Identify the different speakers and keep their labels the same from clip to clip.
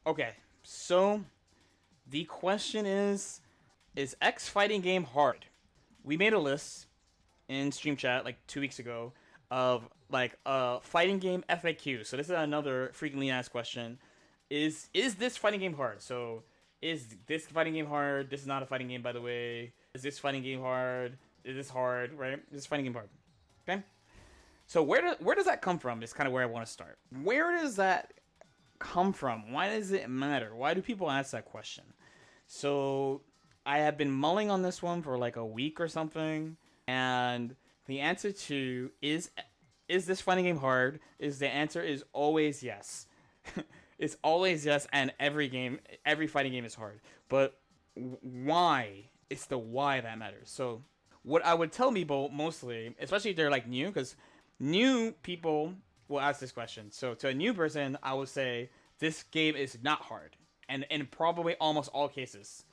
Speaker 1: Okay, so the question is X fighting game hard? We made a list in stream chat like 2 weeks ago of like fighting game FAQ. So this is another frequently asked question. Is this fighting game hard? So is this fighting game hard? This is not a fighting game, by the way. Is this fighting game hard? Is this hard? Right? Is this fighting game hard? Okay. So where does that come from? Is kind of where I want to start. Where does that come from? Why does it matter? Why do people ask that question? So I have been mulling on this one for like a week or something, and the answer to is this fighting game hard? Is the answer is always yes. It's always yes, and every fighting game is hard. But why? It's the why that matters. So what I would tell people mostly, especially if they're like new, because new people will ask this question. So to a new person, I would say this game is not hard, and in probably almost all cases.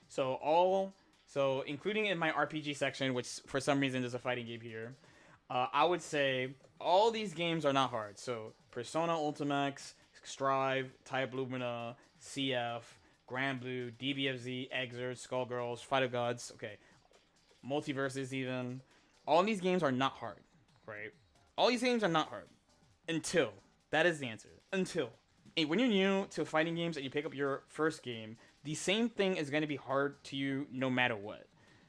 Speaker 1: So including in my RPG section, which for some reason there's a fighting game here, I would say all these games are not hard. So Persona Ultimax, Strive, Type Lumina, CF, Grand Blue, DBFZ, Exert, Skullgirls, Fight of Gods, okay, Multiverses even. All these games are not hard, right? All these games are not hard. Until. That is the answer. Until. Hey, when you're new to fighting games and you pick up your first game, the same thing is going to be hard to you no matter what.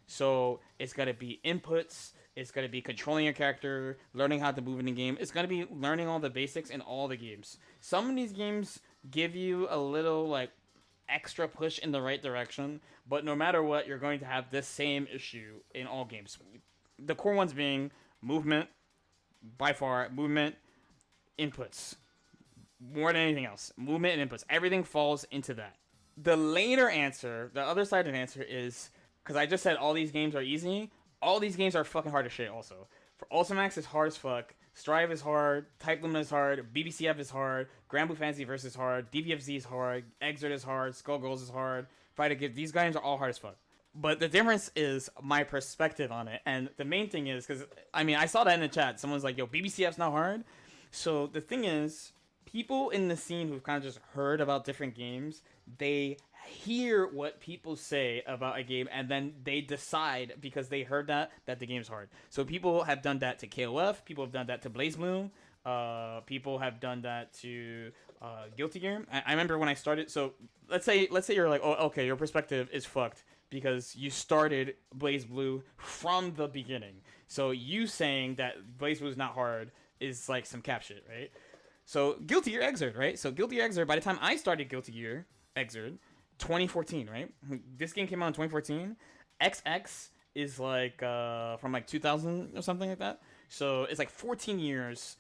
Speaker 1: So it's going to be inputs. It's going to be controlling your character, learning how to move in the game. It's going to be learning all the basics in all the games. Some of these games give you a little like extra push in the right direction, but no matter what, you're going to have this same issue in all games. The core ones being movement, by far, movement, inputs. More than anything else. Movement and inputs. Everything falls into that. The later answer, the other side of the answer is, because I just said all these games are easy, all these games are fucking hard as shit also. For Ultimax is hard as fuck, Strive is hard, Type Limit is hard, BBCF is hard, Grand Blue Fantasy Versus is hard, DBFZ is hard, Exert is hard, Skullgirls is hard, Fighter Gift, these games are all hard as fuck. But the difference is my perspective on it, and the main thing is, because, I mean, I saw that in the chat, someone's like, yo, BBCF's not hard? So the thing is, people in the scene who've kind of just heard about different games, they hear what people say about a game and then they decide because they heard that the game's hard. So people have done that to KOF, people have done that to BlazBlue, people have done that to Guilty Gear. I remember when I started. So let's say you're like, oh, okay, your perspective is fucked because you started BlazBlue from the beginning. So you saying that BlazBlue is not hard is like some cap shit, right? So Guilty Gear Exert, right? So Guilty Gear Exert, by the time I started Guilty Gear Exert, 2014, right? This game came out in 2014. XX is like from like 2000 or something like that. So it's like 14 years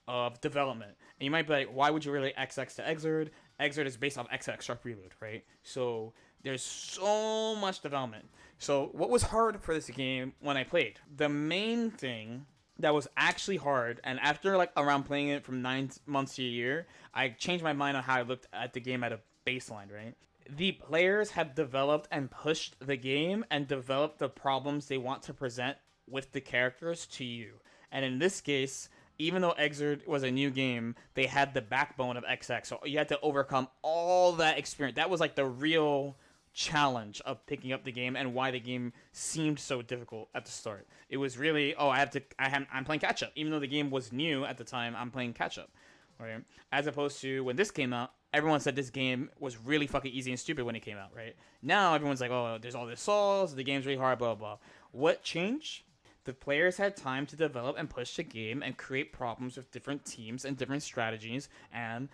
Speaker 1: of development. And you might be like, why would you relate XX to Exert? Exert is based off XX Sharp Reload, right? So there's so much development. So what was hard for this game when I played? The main thing that was actually hard, and after like around playing it from 9 months to a year, I changed my mind on how I looked at the game at a baseline, right? The players have developed and pushed the game and developed the problems they want to present with the characters to you. And in this case, even though Exert was a new game, they had the backbone of XX, so you had to overcome all that experience. That was like the real challenge of picking up the game and why the game seemed so difficult at the start. It was really, I'm playing catch up. Even though the game was new at the time, I'm playing catch up. Right? As opposed to when this came out, everyone said this game was really fucking easy and stupid when it came out, right? Now everyone's like, oh, there's all this souls, the game's really hard, blah, blah, blah. What changed? The players had time to develop and push the game and create problems with different teams and different strategies, and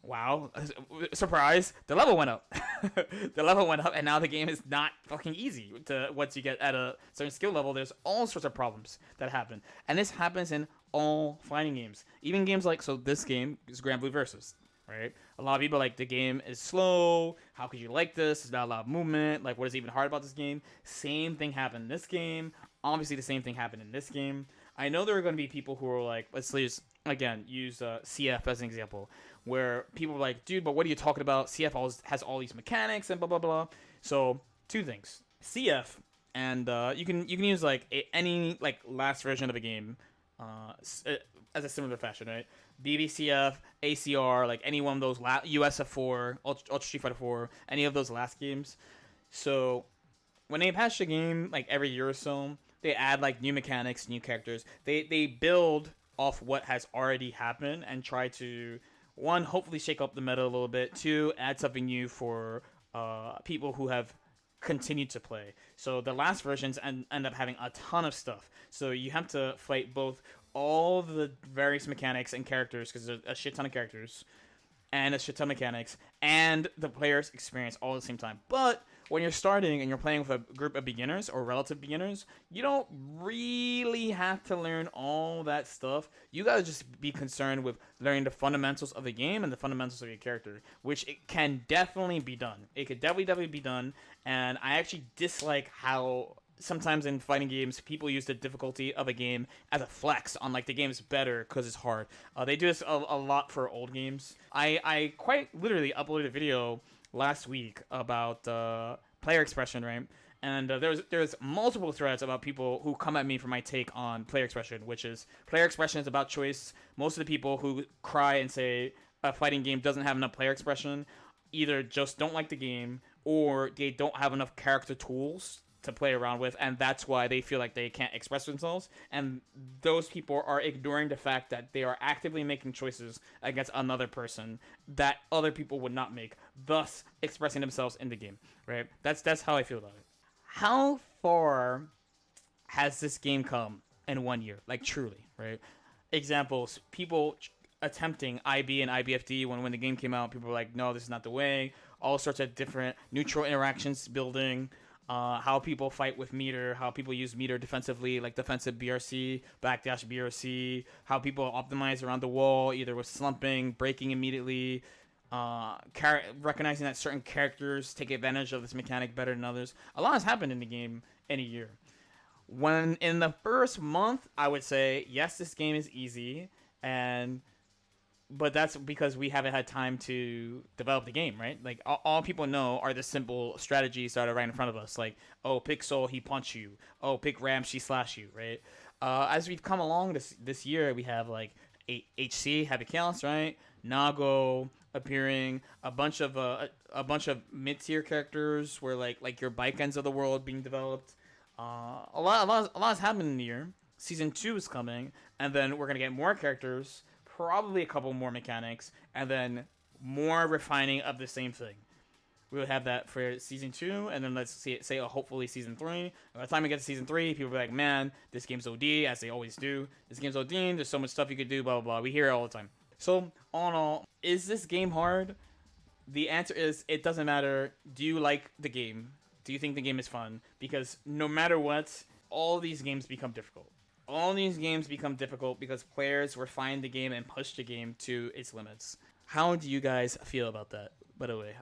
Speaker 1: wow, surprise, the level went up. The level went up, and now the game is not fucking easy. Once you get at a certain skill level, there's all sorts of problems that happen. And this happens in all fighting games. Even games like, so this game is Grand Blue Versus, right? A lot of people are like, the game is slow, how could you like this? There's not a lot of movement, like what is even hard about this game? Same thing happened in this game. Obviously the same thing happened in this game. I know there are going to be people who are like, let's use CF as an example, where people are like, dude, but what are you talking about? CF has all these mechanics and blah, blah, blah. So, two things. CF, and you can use like any like last version of a game as a similar fashion, right? BBCF, ACR, like any one of those USF4, Ultra Street Fighter 4, any of those last games. So when they patch the game like every year or so, they add like new mechanics, new characters. They build off what has already happened and try to, one, hopefully shake up the meta a little bit. Two, add something new for people who have continued to play. So the last versions end up having a ton of stuff. So you have to fight both all the various mechanics and characters, because there's a shit ton of characters and a shit ton of mechanics, and the player's experience all at the same time. But when you're starting and you're playing with a group of beginners or relative beginners, you don't really have to learn all that stuff. You gotta just be concerned with learning the fundamentals of the game and the fundamentals of your character, which it can definitely be done. It could definitely be done, and I actually dislike how sometimes in fighting games people use the difficulty of a game as a flex on like the game's better because it's hard. They do this a lot for old games. I quite literally uploaded a video last week about player expression, right? And there's multiple threads about people who come at me for my take on player expression, which is player expression is about choice. Most of the people who cry and say a fighting game doesn't have enough player expression either just don't like the game, or they don't have enough character tools to play around with, and that's why they feel like they can't express themselves. And those people are ignoring the fact that they are actively making choices against another person that other people would not make, thus expressing themselves in the game, right? That's how I feel about it. How far has this game come in 1 year? Like, truly, right? Examples, people attempting IB and IBFD when the game came out, people were like, no, this is not the way. All sorts of different neutral interactions building, how people fight with meter, how people use meter defensively, like defensive BRC, backdash BRC, how people optimize around the wall, either with slumping, breaking immediately, recognizing that certain characters take advantage of this mechanic better than others. A lot has happened in the game in a year. When in the first month, I would say, yes, this game is easy, but that's because we haven't had time to develop the game, right? Like, all people know are the simple strategies that are right in front of us. Like, oh, pick Soul, he punch you. Oh, pick Ram, she slash you, right? As we've come along this year, we have like HC, Happy Chaos, right? Nago appearing, a bunch of mid tier characters where like your bike ends of the world being developed. A lot has happened in the year. Season 2 is coming, and then we're gonna get more characters, probably a couple more mechanics, and then more refining of the same thing. We would have that for season 2, and then let's say hopefully season 3. By the time we get to season 3, people will be like, man, this game's OD, as they always do. This game's OD, there's so much stuff you could do, blah, blah, blah. We hear it all the time. So, all in all, is this game hard? The answer is, it doesn't matter. Do you like the game? Do you think the game is fun? Because no matter what, all these games become difficult. All these games become difficult because players refine the game and push the game to its limits. How do you guys feel about that, by the way?